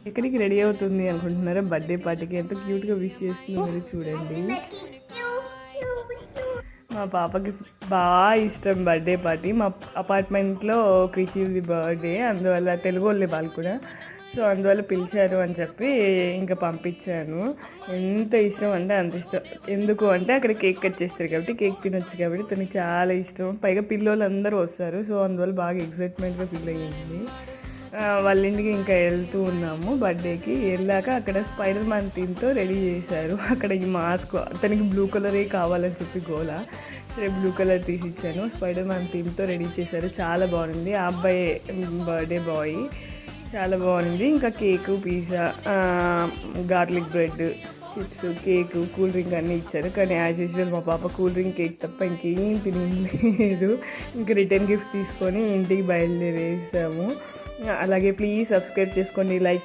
ఎక్కడికి రెడీ అవుతుంది అనుకుంటున్నారా? బర్త్డే పార్టీకి. ఎంత క్యూట్గా విష్ చేస్తుందో మీరు చూడండి. మా పాపకి బాగా ఇష్టం బర్త్డే పార్టీ. మా అపార్ట్మెంట్లో క్రిషిది బర్త్డే, అందువల్ల తెలుగు వాళ్ళే వాళ్ళు కూడా. సో అందువల్ల పిలిచారు అని చెప్పి ఇంకా పంపించాను. ఎంత ఇష్టం అంటే అంత ఇష్టం. ఎందుకు అంటే అక్కడ కేక్ కట్ చేస్తారు కాబట్టి, కేక్ తినొచ్చు కాబట్టి తనకి చాలా ఇష్టం. పైగా పిల్లలు అందరూ వస్తారు. సో అందువల్ల బాగా ఎక్సైట్మెంట్గా ఫీల్ అయ్యింది. వాళ్ళ ఇంటికి ఇంకా వెళ్తూ ఉన్నాము. బర్త్డేకి వెళ్ళాక అక్కడ స్పైడర్ మ్యాన్ థీమ్తో రెడీ చేశారు. అక్కడ ఈ మాస్క్ తనకి బ్లూ కలరే కావాలని చెప్పి గోలా, సరే బ్లూ కలర్ తీసి ఇచ్చాను. స్పైడర్ మ్యాన్ థీమ్తో రెడీ చేశారు. చాలా బాగుంది. ఆ అబ్బాయి బర్త్డే బాయ్, చాలా బాగుంది. ఇంకా cake, pizza, garlic bread, chips, cake, cool drink అన్నీ ఇచ్చారు. కానీ యాజ్ యూజువల్ మా పాప కూల్ డ్రింక్, కేక్ తప్ప ఇంకేం తినలేదు. ఇంకా రిటర్న్ గిఫ్ట్ తీసుకొని ఇంటికి బయలుదేరేసాము. అలాగే ప్లీజ్ సబ్స్క్రైబ్ చేసుకోండి, లైక్